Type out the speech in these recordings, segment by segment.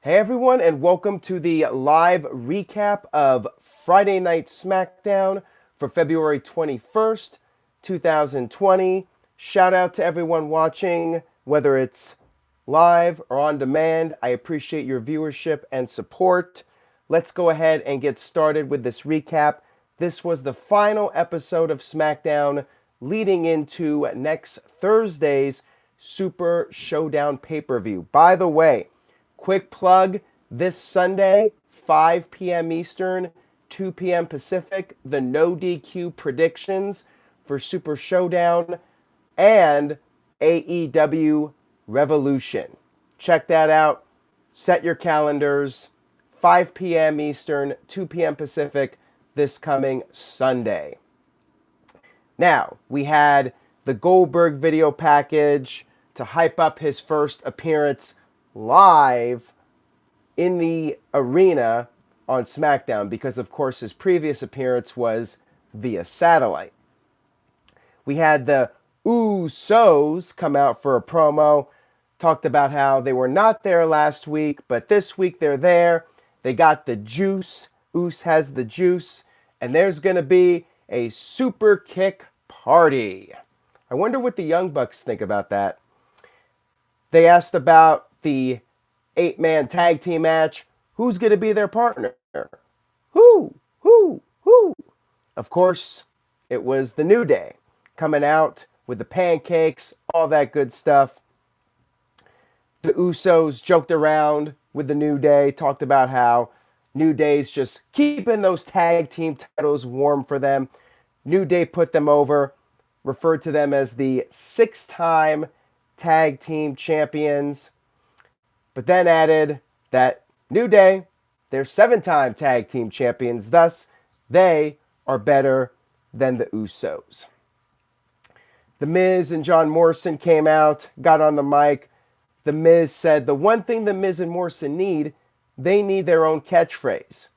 Hey everyone, and welcome to the live recap of Friday Night SmackDown for February 21st, 2020. Shout out to everyone watching, whether it's live or on demand. I appreciate your viewership and support. Let's go ahead and get started with this recap. This was the final episode of SmackDown leading into next Thursday's Super Showdown pay-per-view. By the way, quick plug, this Sunday, 5 p.m. Eastern, 2 p.m. Pacific, the No DQ predictions for Super Showdown and AEW Revolution. Check that out. Set your calendars. 5 p.m. Eastern, 2 p.m. Pacific, this coming Sunday. Now, we had the Goldberg video package to hype up his first appearance live in the arena on SmackDown because, of course, his previous appearance was via satellite. We had the Usos come out for a promo, talked about how they were not there last week, but this week they're there. They got the juice. Us has the juice, and there's going to be a super kick party. I wonder what the Young Bucks think about that. They asked about the 8-man tag team match. Who's going to be their partner? Who? Of course, it was the New Day coming out with the pancakes, all that good stuff. The Usos joked around with the New Day, talked about how New Day's just keeping those tag team titles warm for them. New Day put them over, referred to them as the 6-time tag team champions, but then added that New Day, they're 7-time tag team champions, thus they are better than the Usos. The Miz and John Morrison came out, got on the mic. The Miz said the one thing the Miz and Morrison need, they need their own catchphrase.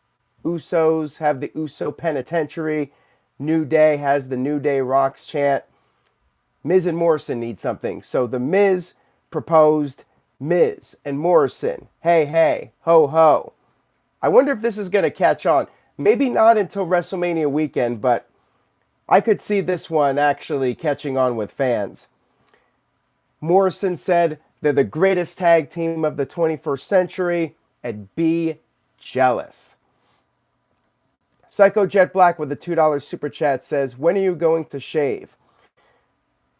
Usos have the Uso Penitentiary. New Day has the New Day Rocks chant. Miz and Morrison need something. So the Miz proposed Miz and Morrison. Hey, hey, ho, ho. I wonder if this is going to catch on. Maybe not until WrestleMania weekend, but I could see this one actually catching on with fans. Morrison said they're the greatest tag team of the 21st century and be jealous. Psycho Jet Black with a $2 super chat says, when are you going to shave?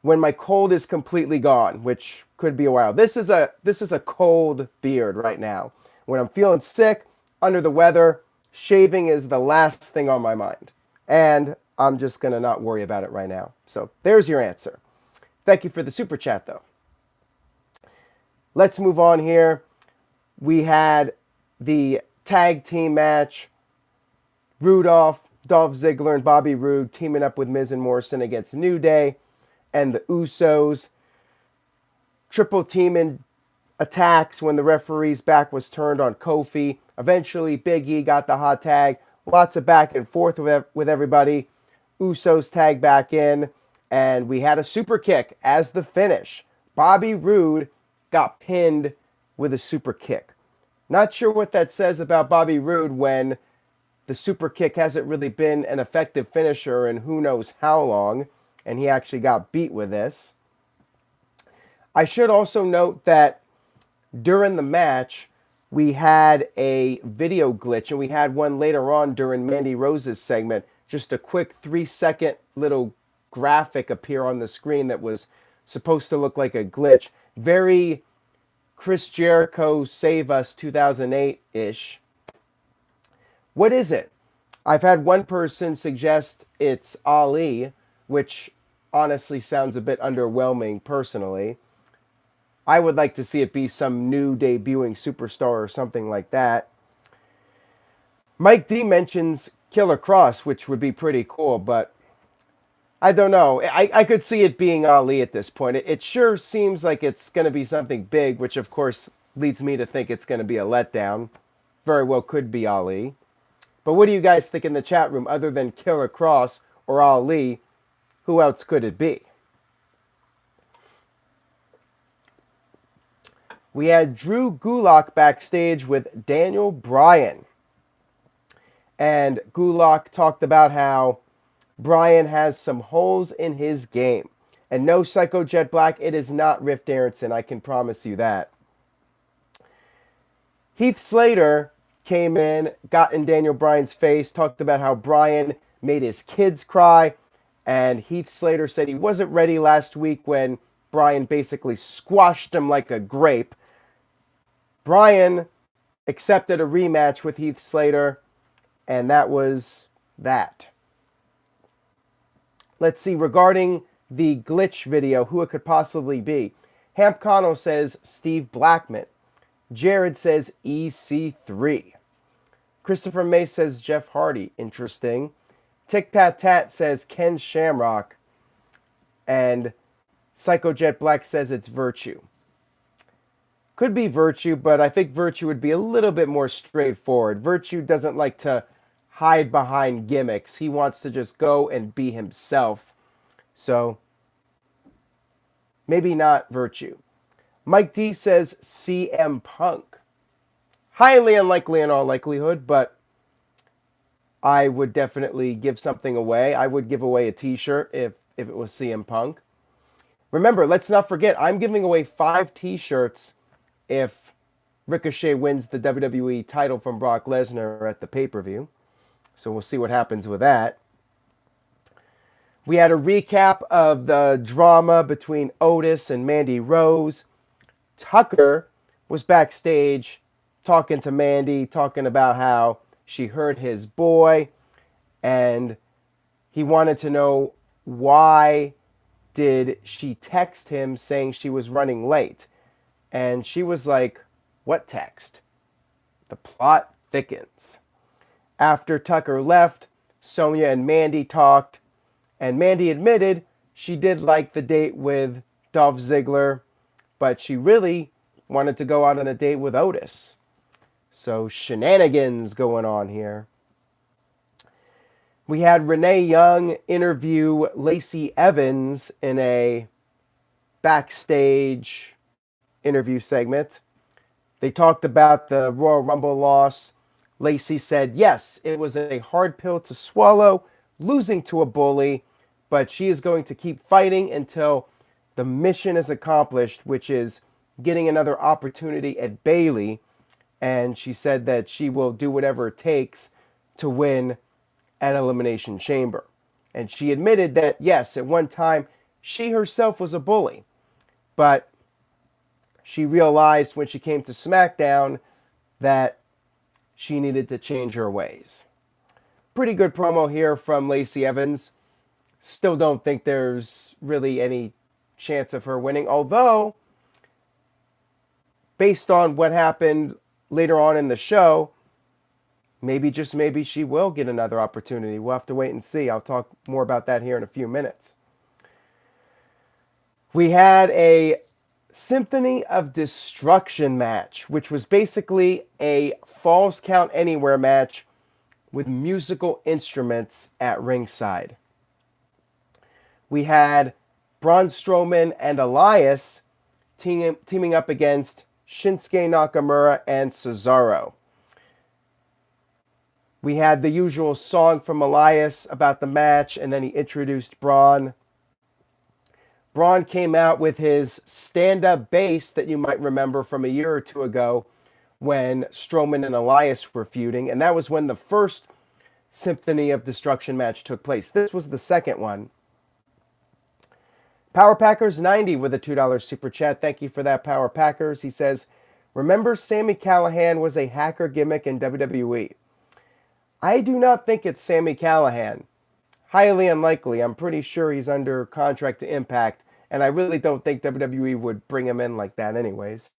When my cold is completely gone, which could be a while. This is a cold beard right now. When I'm feeling sick, under the weather, shaving is the last thing on my mind. And I'm just going to not worry about it right now. So there's your answer. Thank you for the super chat, though. Let's move on here. We had the tag team match. Rudolph, Dolph Ziggler, and Bobby Roode teaming up with Miz and Morrison against New Day and the Usos. Triple teaming attacks when the referee's back was turned on Kofi. Eventually, Big E got the hot tag. Lots of back and forth with everybody. Usos tag back in, and we had a super kick as the finish. Bobby Roode got pinned with a super kick. Not sure what that says about Bobby Roode when the super kick hasn't really been an effective finisher in who knows how long, and he actually got beat with this. I should also note that during the match, we had a video glitch, and we had one later on during Mandy Rose's segment. Just a quick 3-second little graphic appear on the screen that was supposed to look like a glitch. Very Chris Jericho Save Us 2008-ish. What is it? I've had one person suggest it's Ali, which honestly sounds a bit underwhelming personally. I would like to see it be some new debuting superstar or something like that. Mike D mentions Killer Cross, which would be pretty cool, but I don't know. I could see it being Ali at this point. It sure seems like it's going to be something big, which of course leads me to think it's going to be a letdown. Very well could be Ali. But what do you guys think in the chat room? Other than Killer Cross or Ali, who else could it be? We had Drew Gulak backstage with Daniel Bryan. And Gulak talked about how Bryan has some holes in his game. And no, Psycho Jet Black, it is not Riff Aronson, I can promise you that. Heath Slater came in, got in Daniel Bryan's face, talked about how Bryan made his kids cry, and Heath Slater said he wasn't ready last week when Bryan basically squashed him like a grape. Bryan accepted a rematch with Heath Slater, and that was that. Let's see, regarding the glitch video, who it could possibly be. Hamp Connell says Steve Blackman. Jared says EC3. Christopher May says Jeff Hardy. Interesting. Tic Tat Tat says Ken Shamrock. And Psycho Jet Black says it's Virtue. Could be Virtue, but I think Virtue would be a little bit more straightforward. Virtue doesn't like to hide behind gimmicks. He wants to just go and be himself. So, maybe not Virtue. Mike D says CM Punk. Highly unlikely in all likelihood, but I would definitely give something away. I would give away a t-shirt if it was CM Punk. Remember, let's not forget, I'm giving away 5 t-shirts if Ricochet wins the WWE title from Brock Lesnar at the pay-per-view. So we'll see what happens with that. We had a recap of the drama between Otis and Mandy Rose. Tucker was backstage talking to Mandy, talking about how she hurt his boy, and he wanted to know why did she text him saying she was running late. And she was like, what text? The plot thickens. After Tucker left, Sonya and Mandy talked, and Mandy admitted she did like the date with Dolph Ziggler, but she really wanted to go out on a date with Otis. So shenanigans going on here. We had Renee Young interview Lacey Evans in a backstage interview segment. They talked about the Royal Rumble loss. Lacey said, yes, it was a hard pill to swallow, losing to a bully, but she is going to keep fighting until the mission is accomplished, which is getting another opportunity at Bayley. And she said that she will do whatever it takes to win at Elimination Chamber. And she admitted that, yes, at one time, she herself was a bully. But she realized when she came to SmackDown that she needed to change her ways. Pretty good promo here from Lacey Evans. Still don't think there's really any chance of her winning. Although, based on what happened later on in the show, maybe, just maybe, she will get another opportunity. We'll have to wait and see. I'll talk more about that here in a few minutes. We had a Symphony of Destruction match, which was basically a Falls Count Anywhere match with musical instruments at ringside. We had Braun Strowman and Elias teaming up against Shinsuke Nakamura and Cesaro. We had the usual song from Elias about the match, and then he introduced Braun. Braun came out with his stand-up bass that you might remember from a year or two ago when Strowman and Elias were feuding, and that was when the first Symphony of Destruction match took place. This was the second one. Power Packers 90 with a $2 super chat. Thank you for that, Power Packers. He says, remember Sami Callihan was a hacker gimmick in WWE? I do not think it's Sami Callihan. Highly unlikely. I'm pretty sure he's under contract to Impact, and I really don't think WWE would bring him in like that anyways.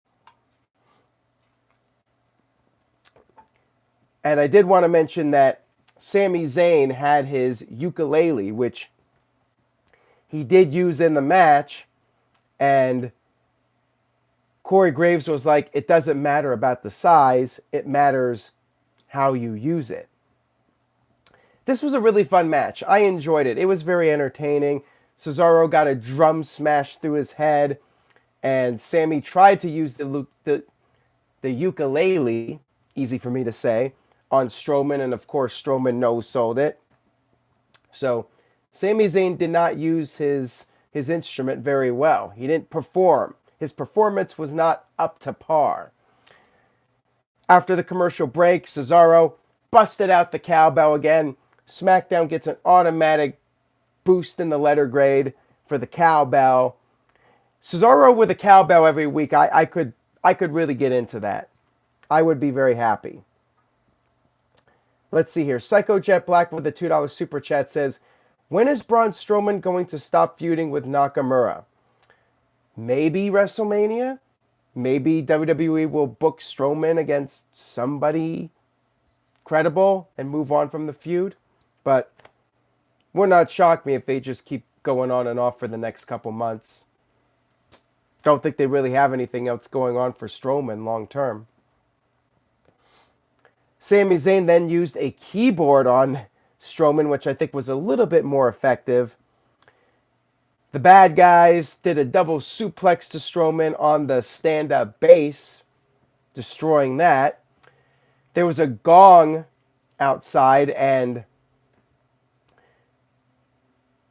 And I did want to mention that Sami Zayn had his ukulele, which he did use in the match, and Corey Graves was like, it doesn't matter about the size, it matters how you use it. This was a really fun match. I enjoyed it. It was very entertaining. Cesaro got a drum smash through his head. And Sammy tried to use the ukulele, easy for me to say, on Strowman, and of course Strowman no-sold it. So Sami Zayn did not use his instrument very well. He didn't perform. His performance was not up to par. After the commercial break, Cesaro busted out the cowbell again. SmackDown gets an automatic boost in the letter grade for the cowbell. Cesaro with a cowbell every week, I could really get into that. I would be very happy. Let's see here. Psycho Jet Black with a $2 super chat says, when is Braun Strowman going to stop feuding with Nakamura? Maybe WrestleMania? Maybe WWE will book Strowman against somebody credible and move on from the feud. But would not shock me if they just keep going on and off for the next couple months. Don't think they really have anything else going on for Strowman long term. Sami Zayn then used a keyboard on Strowman, which I think was a little bit more effective. The bad guys did a double suplex to Strowman on the stand-up base, destroying that. There was a gong outside, and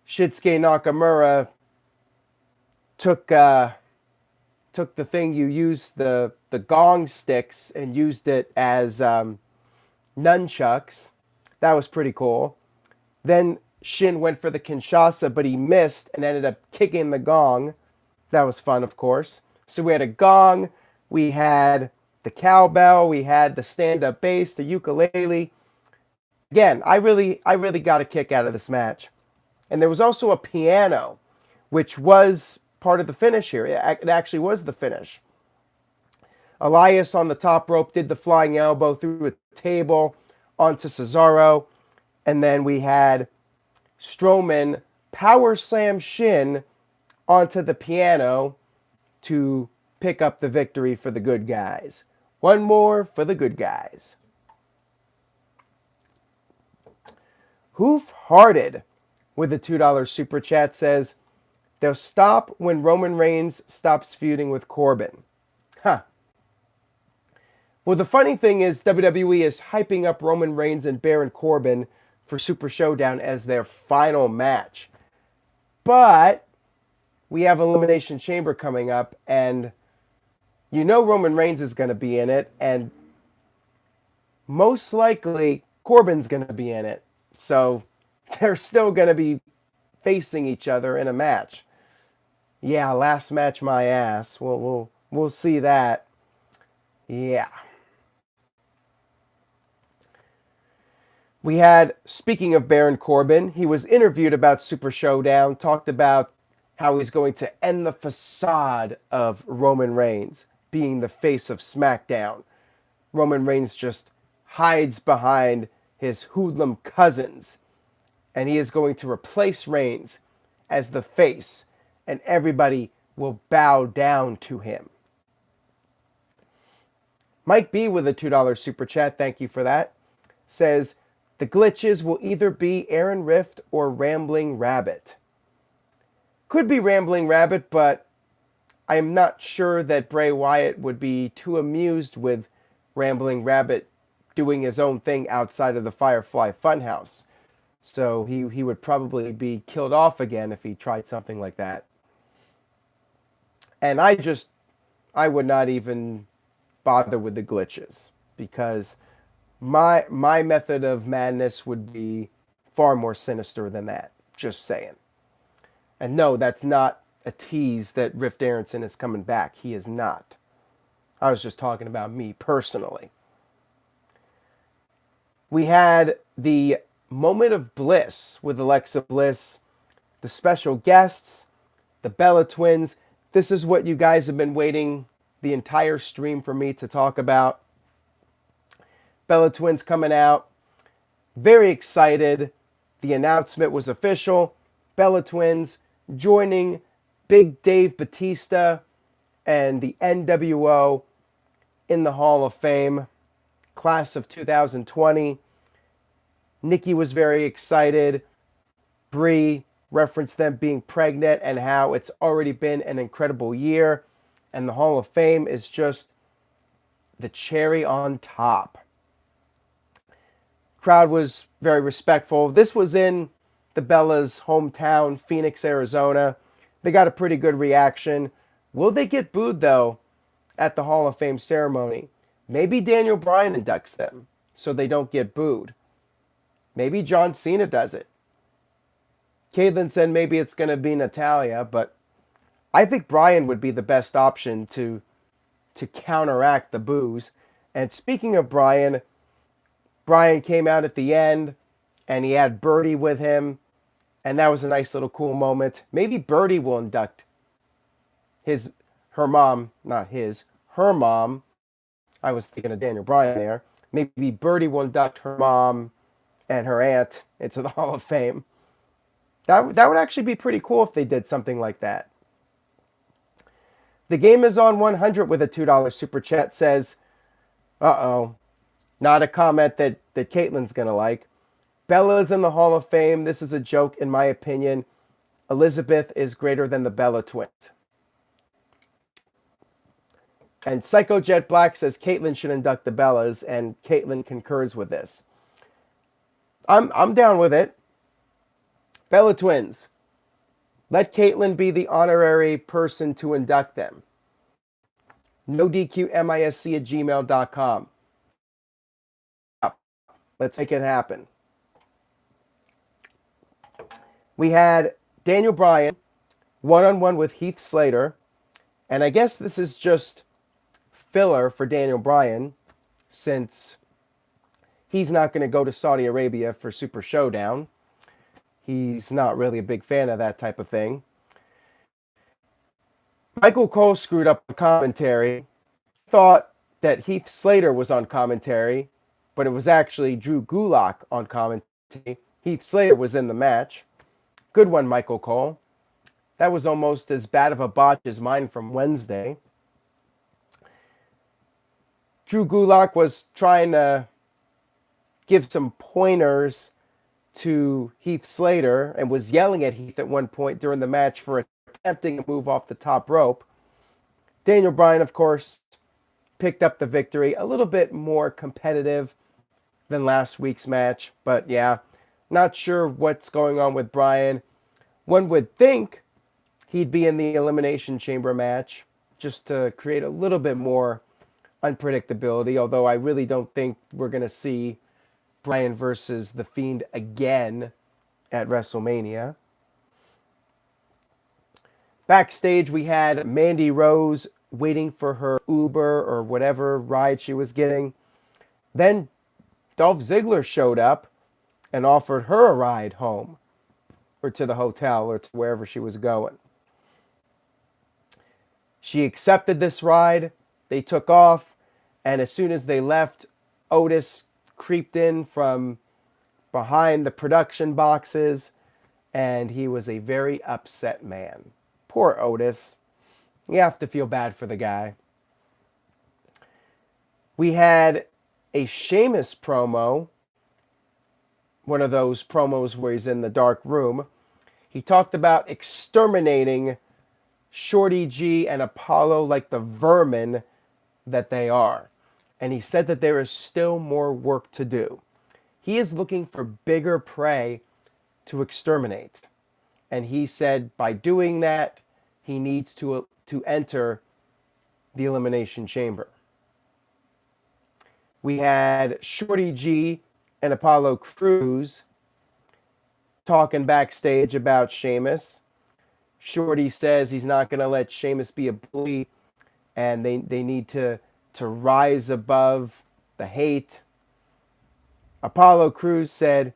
Shinsuke Nakamura took the thing you use, the gong sticks, and used it as nunchucks. That was pretty cool. Then Shin went for the Kinshasa, but he missed and ended up kicking the gong. That was fun, of course. So we had a gong, we had the cowbell, we had the stand-up bass, the ukulele. Again, I really got a kick out of this match. And there was also a piano, which was part of the finish here. It actually was the finish. Elias on the top rope did the flying elbow through a table onto Cesaro. And then we had Strowman power slam Shin onto the piano to pick up the victory for the good guys. One more for the good guys. Hoof-hearted with a $2 super chat says, they'll stop when Roman Reigns stops feuding with Corbin. Huh. Well, the funny thing is WWE is hyping up Roman Reigns and Baron Corbin for Super Showdown as their final match. But we have Elimination Chamber coming up, and you know Roman Reigns is going to be in it, and most likely Corbin's going to be in it. So they're still going to be facing each other in a match. Yeah, last match my ass. We'll see that. Yeah. We had, speaking of Baron Corbin, he was interviewed about Super Showdown, talked about how he's going to end the facade of Roman Reigns being the face of SmackDown. Roman Reigns just hides behind his hoodlum cousins, and he is going to replace Reigns as the face, and everybody will bow down to him. Mike B with a $2 super chat, thank you for that, says, the glitches will either be Aaron Rift or Rambling Rabbit. Could be Rambling Rabbit, but I am not sure that Bray Wyatt would be too amused with Rambling Rabbit doing his own thing outside of the Firefly Funhouse. So he would probably be killed off again if he tried something like that. And I would not even bother with the glitches, because my method of madness would be far more sinister than that. Just saying. And no, that's not a tease that Rift Aronson is coming back. He is not. I was just talking about me personally. We had the Moment of Bliss with Alexa Bliss, the special guests, the Bella Twins. This is what you guys have been waiting the entire stream for me to talk about. Bella Twins coming out. Very excited. The announcement was official. Bella Twins joining Big Dave Batista and the NWO in the Hall of Fame, class of 2020. Nikki was very excited. Brie referenced them being pregnant and how it's already been an incredible year. And the Hall of Fame is just the cherry on top. Crowd was very respectful. This was in the Bellas' hometown, Phoenix, Arizona. They got a pretty good reaction. Will they get booed, though, at the Hall of Fame ceremony? Maybe Daniel Bryan inducts them so they don't get booed. Maybe John Cena does it. Caitlin said maybe it's going to be Natalya, but I think Bryan would be the best option to counteract the boos. And speaking of Bryan came out at the end, and he had Birdie with him, and that was a nice little cool moment. Maybe Birdie will induct her mom. I was thinking of Daniel Bryan there. Maybe Birdie will induct her mom and her aunt into the Hall of Fame. That would actually be pretty cool if they did something like that. The Game is on 100 with a $2 super chat says, uh-oh, not a comment that Caitlin's going to like. Bella's in the Hall of Fame. This is a joke, in my opinion. Elizabeth is greater than the Bella twins. And Psycho Jet Black says Caitlin should induct the Bellas, and Caitlin concurs with this. I'm down with it. Bella twins. Let Caitlin be the honorary person to induct them. NoDQMISC@gmail.com. Let's make it happen. We had Daniel Bryan one-on-one with Heath Slater. And I guess this is just filler for Daniel Bryan, since he's not going to go to Saudi Arabia for Super Showdown. He's not really a big fan of that type of thing. Michael Cole screwed up the commentary. Thought that Heath Slater was on commentary, but it was actually Drew Gulak on commentary. Heath Slater was in the match. Good one, Michael Cole. That was almost as bad of a botch as mine from Wednesday. Drew Gulak was trying to give some pointers to Heath Slater and was yelling at Heath at one point during the match for attempting to move off the top rope. Daniel Bryan, of course, picked up the victory. A little bit more competitive than last week's match. But yeah, not sure what's going on with Bryan. One would think he'd be in the Elimination Chamber match just to create a little bit more unpredictability, although I really don't think we're going to see Bryan versus The Fiend again at WrestleMania. Backstage, we had Mandy Rose waiting for her Uber or whatever ride she was getting. Then Dolph Ziggler showed up and offered her a ride home or to the hotel or to wherever she was going. She accepted this ride. They took off, and as soon as they left, Otis creeped in from behind the production boxes, and he was a very upset man. Poor Otis. You have to feel bad for the guy. We had a Sheamus promo, one of those promos where he's in the dark room. He talked about exterminating Shorty G and Apollo like the vermin that they are. And he said that there is still more work to do. He is looking for bigger prey to exterminate. And he said by doing that, he needs to enter the Elimination Chamber. We had Shorty G and Apollo Crews talking backstage about Sheamus. Shorty says he's not going to let Sheamus be a bully, and they need to rise above the hate. Apollo Crews said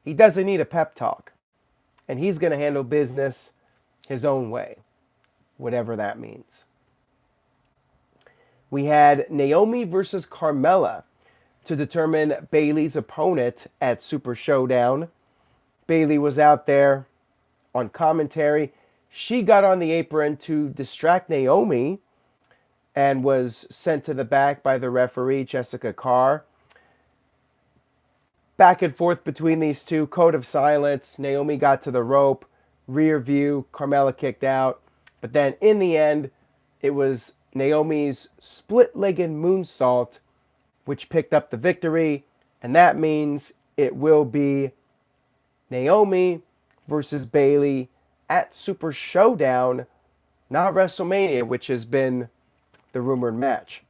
he doesn't need a pep talk, and he's going to handle business his own way, whatever that means. We had Naomi versus Carmela to determine Bayley's opponent at Super Showdown. Bayley was out there on commentary. She got on the apron to distract Naomi and was sent to the back by the referee, Jessica Carr. Back and forth between these two, code of silence. Naomi got to the rope, rear view, Carmela kicked out. But then in the end, it was Naomi's split-legged moonsault, which picked up the victory, and that means it will be Naomi versus Bayley at Super Showdown, not WrestleMania, which has been the rumored match.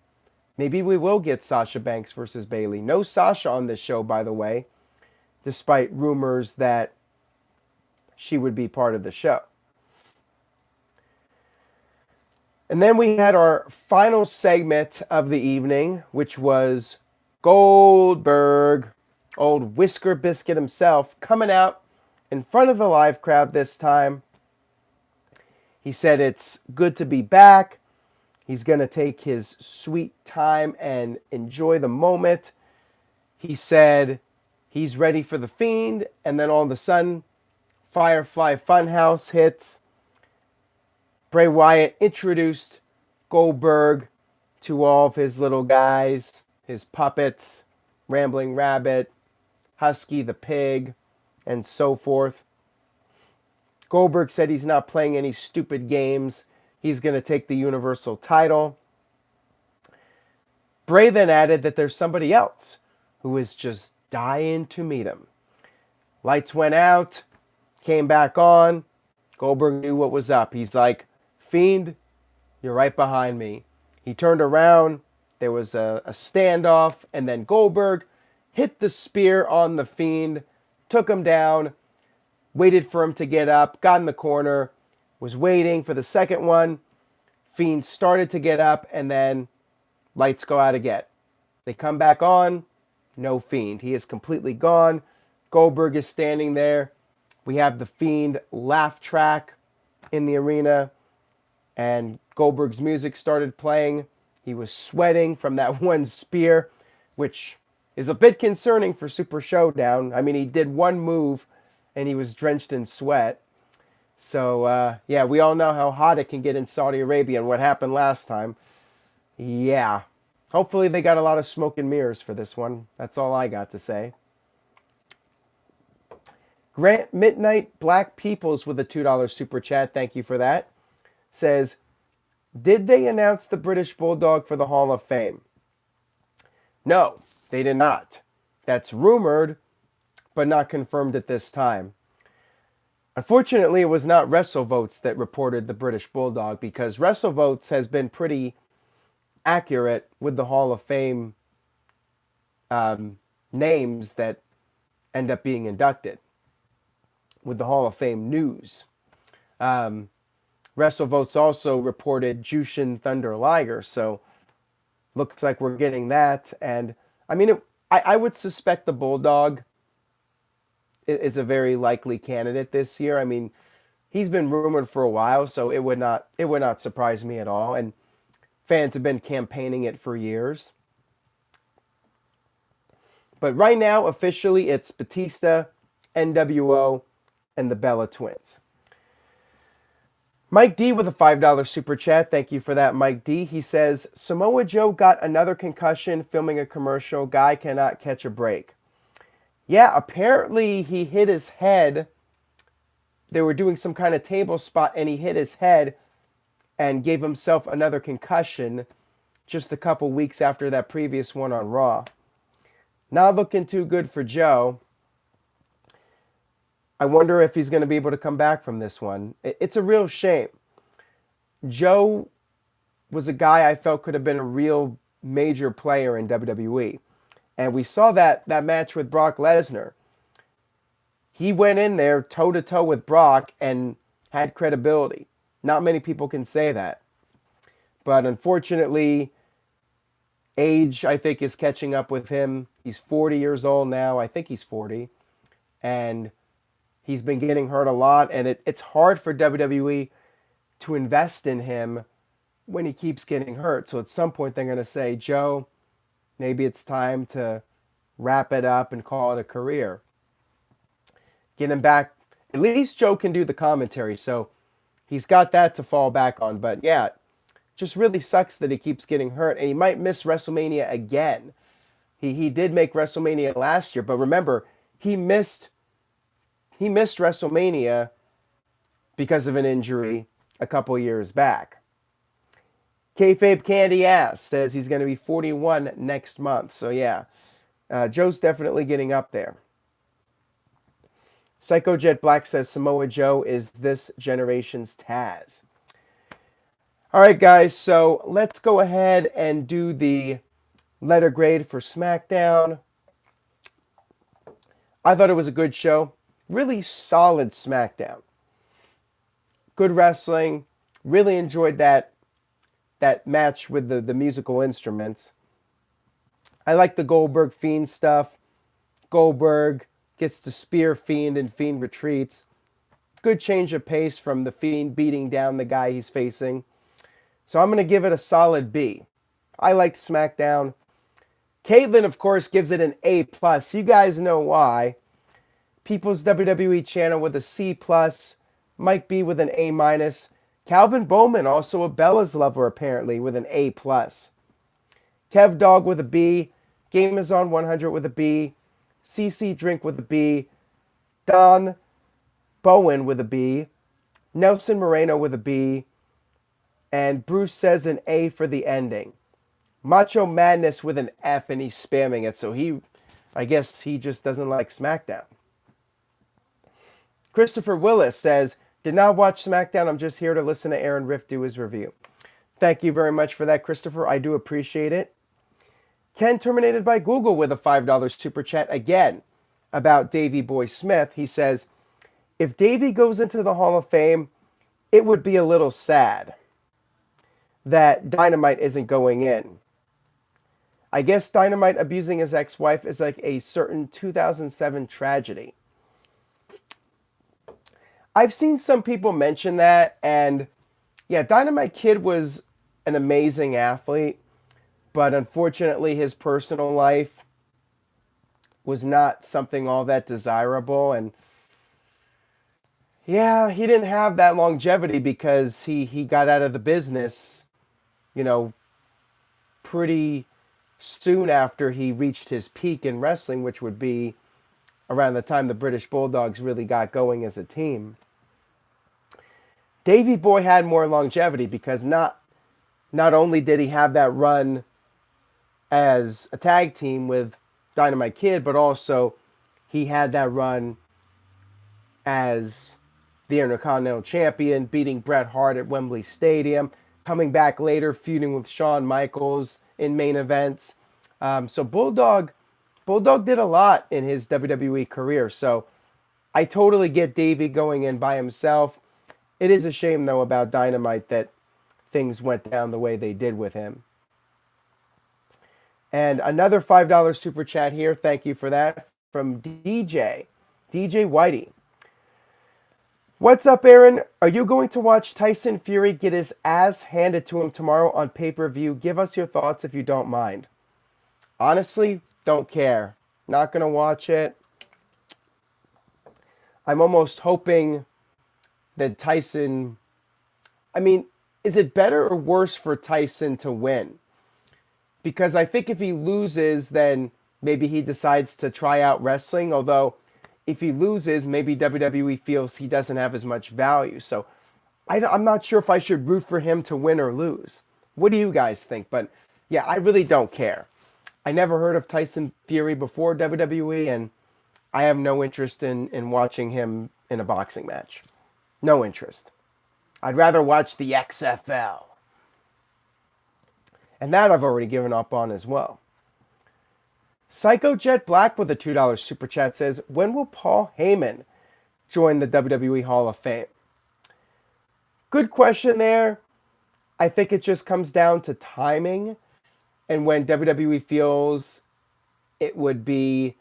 Maybe we will get Sasha Banks versus Bayley. No Sasha on this show, by the way, despite rumors that she would be part of the show. And then we had our final segment of the evening, which was Goldberg, old Whisker Biscuit himself, coming out in front of the live crowd this time. He said it's good to be back. He's going to take his sweet time and enjoy the moment. He said he's ready for The Fiend, and then all of a sudden, Firefly Funhouse hits. Bray Wyatt introduced Goldberg to all of his little guys, his puppets, Rambling Rabbit, Husky the Pig, and so forth. Goldberg said he's not playing any stupid games. He's going to take the Universal title. Bray then added that there's somebody else who is just dying to meet him. Lights went out, came back on. Goldberg knew what was up. He's like, Fiend, you're right behind me. He turned around. There was a standoff, and then Goldberg hit the spear on the Fiend, took him down, waited for him to get up, got in the corner, was waiting for the second one. Fiend started to get up, and then lights go out again. They come back on, no Fiend. He is completely gone. Goldberg is standing there. We have the Fiend laugh track in the arena, and Goldberg's music started playing. He was sweating from that one spear, which is a bit concerning for Super Showdown. I mean, he did one move, and he was drenched in sweat. So, yeah, we all know how hot it can get in Saudi Arabia and what happened last time. Yeah. Hopefully they got a lot of smoke and mirrors for this one. That's all I got to say. Grant Midnight Black Peoples with a $2 super chat. Thank you for that. Says, did they announce the British Bulldog for the Hall of Fame? No, they did not. That's rumored, but not confirmed at this time. Unfortunately, it was not WrestleVotes that reported the British Bulldog, because WrestleVotes has been pretty accurate with the Hall of Fame names that end up being inducted, with the Hall of Fame news. WrestleVotes also reported Jushin Thunder Liger, so looks like we're getting that. And I mean, I would suspect the Bulldog is a very likely candidate this year. I mean, he's been rumored for a while, so it would not surprise me at all. And fans have been campaigning it for years. But right now, officially, it's Batista, NWO, and the Bella Twins. Mike D with a $5 super chat. Thank you for that, Mike D. He says, Samoa Joe got another concussion filming a commercial. Guy cannot catch a break. Yeah, apparently he hit his head. They were doing some kind of table spot, and he hit his head and gave himself another concussion just a couple weeks after that previous one on Raw. Not looking too good for Joe. I wonder if he's going to be able to come back from this one. It's a real shame. Joe was a guy I felt could have been a real major player in WWE. And we saw that match with Brock Lesnar. He went in there toe-to-toe with Brock and had credibility. Not many people can say that. But unfortunately, age, I think, is catching up with him. He's 40 years old now. I think he's 40. And he's been getting hurt a lot, and it's hard for WWE to invest in him when he keeps getting hurt. So at some point they're going to say, Joe, maybe it's time to wrap it up and call it a career. Get him back. At least Joe can do the commentary, so he's got that to fall back on. But yeah, just really sucks that he keeps getting hurt, and he might miss WrestleMania again. He did make WrestleMania last year, but remember, he missed WrestleMania because of an injury a couple years back. Kayfabe Candy Ass says he's going to be 41 next month. So yeah, Joe's definitely getting up there. Psycho Jet Black says Samoa Joe is this generation's Taz. All right, guys, so let's go ahead and do the letter grade for SmackDown. I thought it was a good show. Really solid SmackDown. Good wrestling. Really enjoyed that match with the musical instruments. I like the Goldberg Fiend stuff. Goldberg gets to spear Fiend and Fiend retreats. Good change of pace from the Fiend beating down the guy he's facing. So I'm going to give it a solid B. I liked SmackDown. Caitlin, of course, gives it an A+. You guys know why. People's WWE channel with a C+. Mike B with an A-. Calvin Bowman, also a Bella's lover, apparently, with an A+. Kev Dog with a B. Game is on 100 with a B. CC Drink with a B. Don Bowen with a B. Nelson Moreno with a B. And Bruce says an A for the ending. Macho Madness with an F, and he's spamming it, so I guess he just doesn't like SmackDown. Christopher Willis says, did not watch SmackDown, I'm just here to listen to Aaron Riff do his review. Thank you very much for that, Christopher. I do appreciate it. Ken Terminated by Google with a $5 super chat again about Davey Boy Smith. He says, if Davey goes into the Hall of Fame, it would be a little sad that Dynamite isn't going in. I guess Dynamite abusing his ex-wife is like a certain 2007 tragedy. I've seen some people mention that, and yeah, Dynamite Kid was an amazing athlete, but unfortunately his personal life was not something all that desirable, and yeah, he didn't have that longevity because he got out of the business, pretty soon after he reached his peak in wrestling, which would be around the time the British Bulldogs really got going as a team. Davey Boy had more longevity because not only did he have that run as a tag team with Dynamite Kid, but also he had that run as the Intercontinental Champion, beating Bret Hart at Wembley Stadium, coming back later, feuding with Shawn Michaels in main events. So Bulldog did a lot in his WWE career. So I totally get Davey going in by himself. It is a shame, though, about Dynamite that things went down the way they did with him. And another $5 super chat here. Thank you for that. From DJ Whitey. What's up, Aaron? Are you going to watch Tyson Fury get his ass handed to him tomorrow on pay-per-view? Give us your thoughts if you don't mind. Honestly, don't care. Not going to watch it. I'm almost hoping that Tyson... is it better or worse for Tyson to win? Because I think if he loses, then maybe he decides to try out wrestling. Although, if he loses, maybe WWE feels he doesn't have as much value. So, I'm not sure if I should root for him to win or lose. What do you guys think? But, yeah, I really don't care. I never heard of Tyson Fury before WWE, and I have no interest in watching him in a boxing match. No interest. I'd rather watch the XFL. And that I've already given up on as well. Psycho Jet Black with a $2 super chat says, when will Paul Heyman join the WWE Hall of Fame? Good question there. I think it just comes down to timing and when WWE feels it would be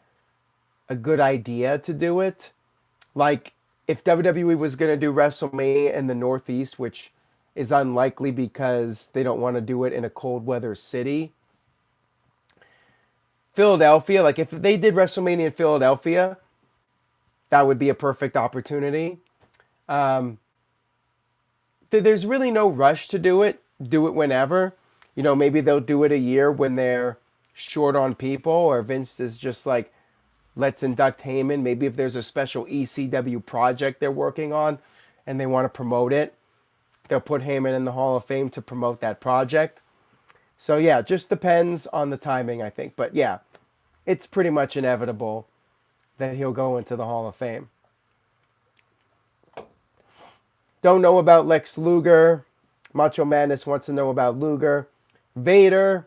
a good idea to do it. Like, if WWE was going to do WrestleMania in the Northeast, which is unlikely because they don't want to do it in a cold weather city. Philadelphia, like if they did WrestleMania in Philadelphia, that would be a perfect opportunity. There's really no rush to do it. Do it whenever. Maybe they'll do it a year when they're short on people, or Vince is just like, let's induct Heyman. Maybe if there's a special ECW project they're working on and they want to promote it. they'll put Heyman in the Hall of Fame to promote that project. So yeah, just depends on the timing, I think. But yeah, it's pretty much inevitable that he'll go into the Hall of Fame. Don't know about Lex Luger. Macho Madness wants to know about Luger. Vader,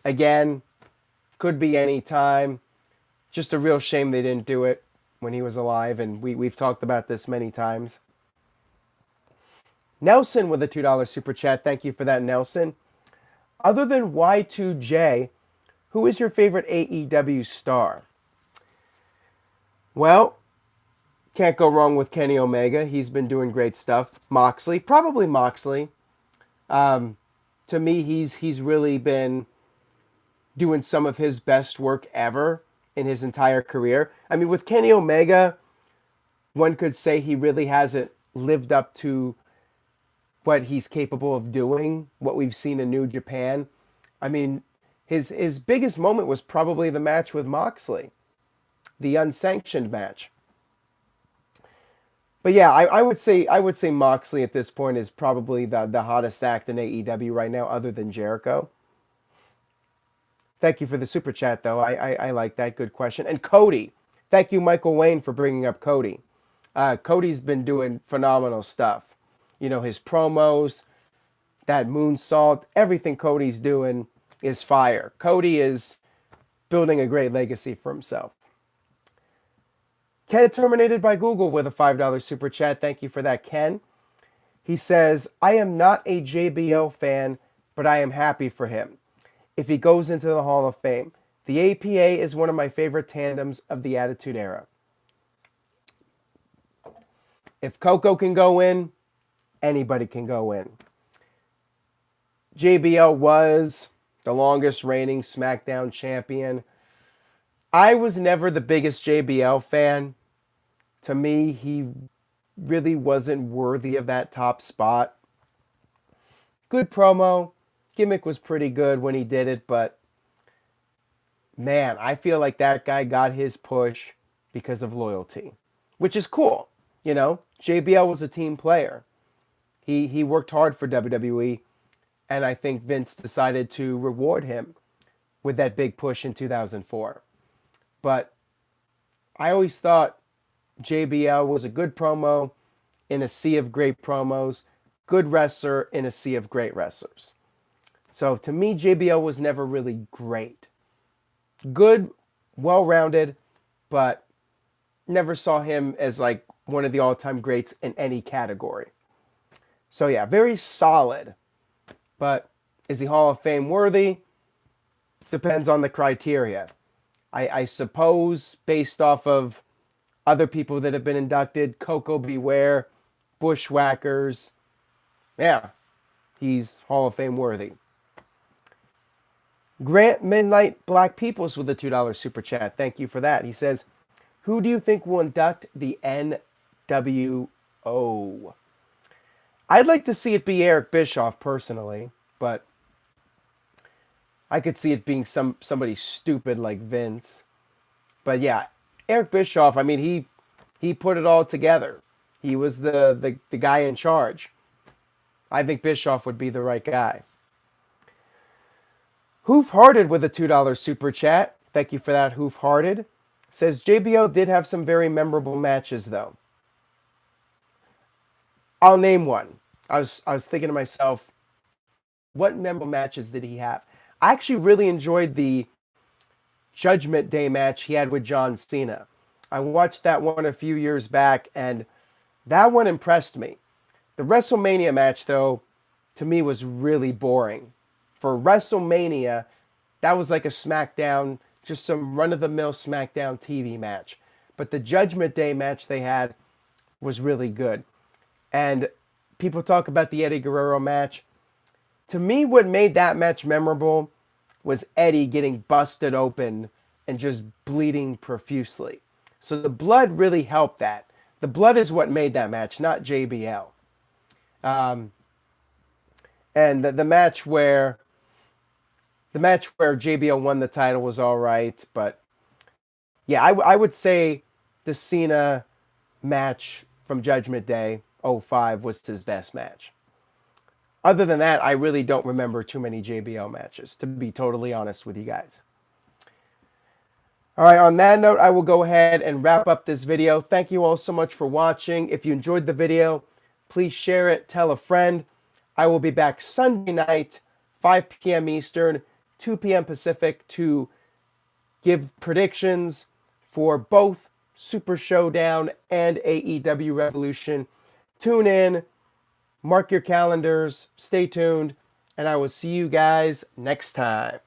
again, could be any time. Just a real shame they didn't do it when he was alive, and we've talked about this many times. Nelson with a $2 super chat. Thank you for that, Nelson. Other than Y2J, who is your favorite AEW star? Well, can't go wrong with Kenny Omega. He's been doing great stuff. Moxley, probably Moxley. To me, he's really been doing some of his best work ever in his entire career. I mean, with Kenny Omega, one could say he really hasn't lived up to what he's capable of doing, what we've seen in New Japan. I mean, his biggest moment was probably the match with Moxley, the unsanctioned match. But yeah, I would say Moxley at this point is probably the hottest act in AEW right now, other than Jericho. Thank you for the super chat, though. I like that. Good question. And Cody. Thank you, Michael Wayne, for bringing up Cody. Cody's been doing phenomenal stuff. You know, his promos, that moonsault, everything Cody's doing is fire. Cody is building a great legacy for himself. Ken Terminated by Google with a $5 super chat. Thank you for that, Ken. He says, I am not a JBL fan, but I am happy for him if he goes into the Hall of Fame. The APA is one of my favorite tandems of the Attitude Era. If Coco can go in, anybody can go in. JBL was the longest reigning SmackDown champion. I was never the biggest JBL fan. To me, he really wasn't worthy of that top spot. Good promo. Gimmick was pretty good when he did it, but man, I feel like that guy got his push because of loyalty, which is cool. You know, JBL was a team player. He worked hard for WWE, and I think Vince decided to reward him with that big push in 2004. But I always thought JBL was a good promo in a sea of great promos, good wrestler in a sea of great wrestlers. So to me, JBL was never really great. Good, well-rounded, but never saw him as like one of the all-time greats in any category. So yeah, very solid. But is he Hall of Fame worthy? Depends on the criteria. I suppose based off of other people that have been inducted, Coco Beware, Bushwhackers, yeah, he's Hall of Fame worthy. Grant Midnight Black Peoples with a $2 super chat. Thank you for that. He says, who do you think will induct the NWO? I'd like to see it be Eric Bischoff personally, but I could see it being somebody stupid like Vince. But yeah, Eric Bischoff, I mean, he put it all together. He was the guy in charge. I think Bischoff would be the right guy. Hoof-Hearted with a $2 super chat. Thank you for that, Hoof-Hearted. Says, JBL did have some very memorable matches, though. I'll name one. I was thinking to myself, what memorable matches did he have? I actually really enjoyed the Judgment Day match he had with John Cena. I watched that one a few years back, and that one impressed me. The WrestleMania match, though, to me was really boring. For WrestleMania, that was like a SmackDown, just some run-of-the-mill SmackDown TV match. But the Judgment Day match they had was really good. And people talk about the Eddie Guerrero match. To me, what made that match memorable was Eddie getting busted open and just bleeding profusely. So the blood really helped that. The blood is what made that match, not JBL. And the match where JBL won the title was all right, but yeah, I would say the Cena match from Judgment Day 05 was his best match. Other than that, I really don't remember too many JBL matches, to be totally honest with you guys. All right, on that note, I will go ahead and wrap up this video. Thank you all so much for watching. If you enjoyed the video, please share it, tell a friend. I will be back Sunday night, 5 p.m. Eastern, 2 p.m. Pacific, to give predictions for both Super Showdown and AEW Revolution. Tune in, mark your calendars, stay tuned, and I will see you guys next time.